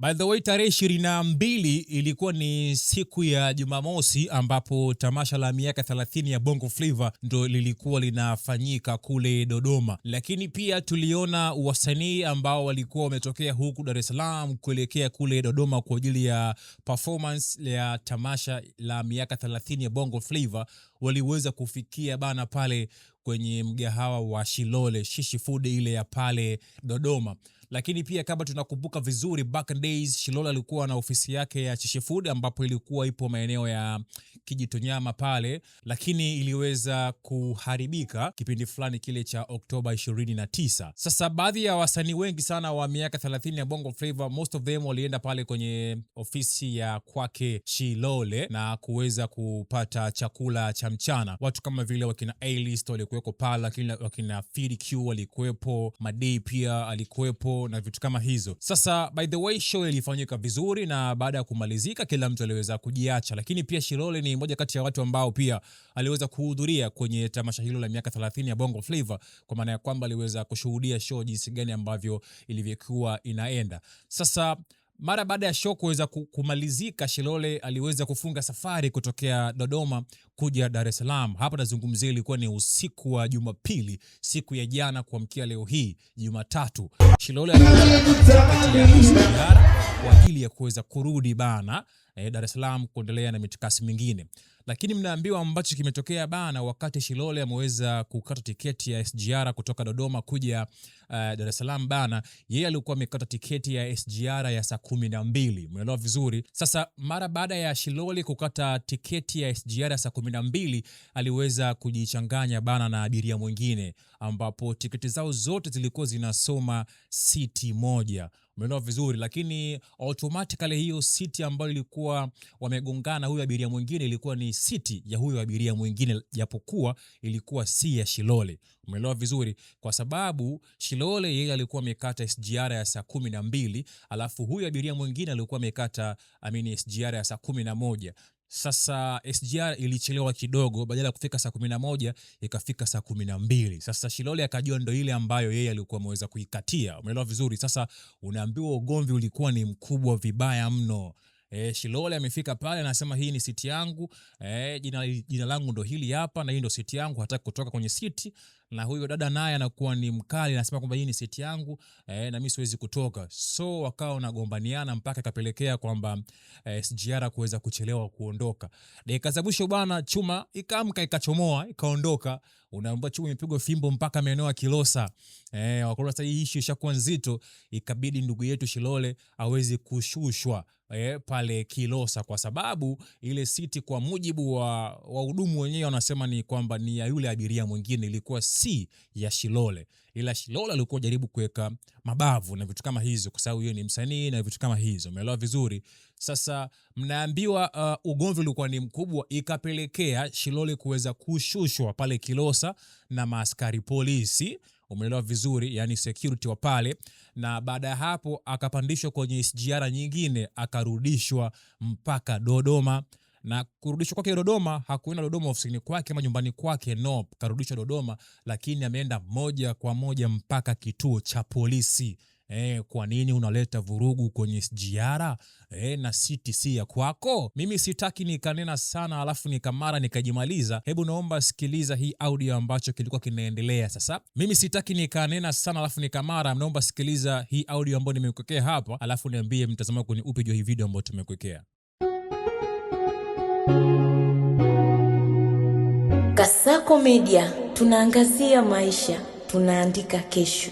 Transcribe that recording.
By the way, tarehe 22 ilikuwa ni siku ya Jumamosi ambapo tamasha la miaka 30 ya Bongo Flava ndo lilikuwa linafanyika kule Dodoma. Lakini pia tuliona wasanii ambao walikuwa wametokea huku Dar es Salaam kuelekea kule Dodoma kwa ajili ya performance ya tamasha la miaka 30 ya Bongo Flava waliweza kufikia bana pale kwenye mgahawa wa Shilole, Shishi Food ile ya pale Dodoma. Lakini pia kama tunakumbuka vizuri, back in days Shilole alikuwa na ofisi yake ya Shishi Food ambapo ilikuwa ipo maeneo ya Kijitonyama pale, lakini iliweza kuharibika kipindi fulani kile cha Oktoba 29. Sasa baadhi ya wasanii wengi sana wa miaka 30 ya Bongo Flava, most of them walienda pale kwenye ofisi ya kwake Shilole na kuweza kupata chakula cha mchana. Watu kama vile wakina A-List walikuwepo pale, wakina Fid Q walikuwepo, Madei pia alikuwepo na vitu kama hizo. Sasa by the way, show ilifanyika vizuri na baada ya kumalizika kila mtu aliweza kujiacha, lakini pia Shilole ni moja kati ya watu ambao pia aliweza kuhudhuria kwenye tamasha hilo la miaka 30 ya Bongo Flava, kwa maana ya kwamba aliweza kushuhudia show jinsi gani ambavyo ilivyokuwa inaenda. Sasa mara baada ya show kuweza kumalizika, Shilole aliweza kufunga safari kutokea Dodoma kuja Dar es Salaam. Hapa nazungumzia ilikuwa ni usiku wa Jumapili, siku ya jana kuamkia leo hii Jumatatu. Shilole alikuwa kwa ajili ya kuweza kurudi bana Dar es Salaam kuendelea na mitikasi mingine. Lakini mnaambiwa ambacho kimetokea bana, wakati Shilole ameweza kukata tiketi ya SGR kutoka Dodoma kuja Dar es Salaam bana, yeye alikuwa amekata tiketi ya SGR ya saa 12. Umeelewa vizuri? Sasa mara baada ya Shilole kukata tiketi ya SGR ya saa 12, aliweza kujichanganya bana na abiria mwingine ambapo tiketi zao zote zilikuwa zinasoma siti moja. Umeelewa vizuri? Lakini automatically hiyo siti ambayo ilikuwa wamegongana huyo abiria mwingine ilikuwa ni siti ya huyo abiria mwingine, japokuwa ilikuwa si ya Shilole. Umeelewa vizuri? Kwa sababu Shilole yeye alikuwa amekata SGR ya saa 12, alafu huyo abiria mwingine alikuwa amekata SGR ya saa 11. Sasa SGR ilichelewa kidogo, badala ya kufika saa 11 ikafika saa 12. Sasa Shilole akajua ndo ile ambayo yeye alikuwa ameweza kuikatia. Umeelewa vizuri? Sasa unaambiwa ugomvi ulikuwa ni mkubwa vibaya mno. Shilole amefika pale anasema hii ni siti yangu, jina langu ndo hili hapa na hii ndo siti yangu, hataki kutoka kwenye siti. Na huyo dada naye anakuwa ni mkali, anasema kwamba hii ni siti yangu na mimi siwezi kutoka. So wakawa wanagombaniana mpaka kapelekea kwamba SGR kuweza kuchelewa kuondoka. Dakika za mwisho bwana, chuma ikaamka ikachomoa ikaondoka. Unaomba chuma imepigwa fimbo mpaka maeneo ya Kilosa. Wakaona sasa hii issue ishakuwa nzito, ikabidi ndugu yetu Shilole aweze kushushwa pale Kilosa, kwa sababu ile siti kwa mujibu wa wahudumu wenyewe wanasema ni kwamba ni ya yule abiria mwingine, ilikuwa si ya Shilole. Ila Shilole alikuwa jaribu kuweka mabavu na vitu kama hizo kwa sababu yeye ni msanii na vitu kama hizo. Umeelewa vizuri? Sasa mnaambiwa ugomvi ulikuwa ni mkubwa, ikapelekea Shilole kuweza kushushwa pale Kilosa na maaskari polisi. Umeelewa vizuri? Yani security wa pale. Na baada ya hapo akapandishwa kwenye SGR nyingine, akarudishwa mpaka Dodoma. Na kurudishwa kwake Dodoma, hakuenda Dodoma ofisini kwake ama nyumbani kwake, no, karudishwa Dodoma, lakini ameenda moja kwa moja mpaka kituo cha polisi. Kwa nini unaleta vurugu kwenye SGR na siti si ya kwako? Mimi sitaki nikanena sana alafu nikamara nikajimaliza. Hebu naomba sikiliza hii audio ambacho kilikuwa kinaendelea sasa. Mimi sitaki nikanena sana alafu nikamara, naomba sikiliza hii audio ambayo nimekuwekea hapa, alafu niambie mtazamaji kwenye upi juu hii video ambayo tumekuwekea. Kasako Media, tunaangazia maisha, tunaandika kesho.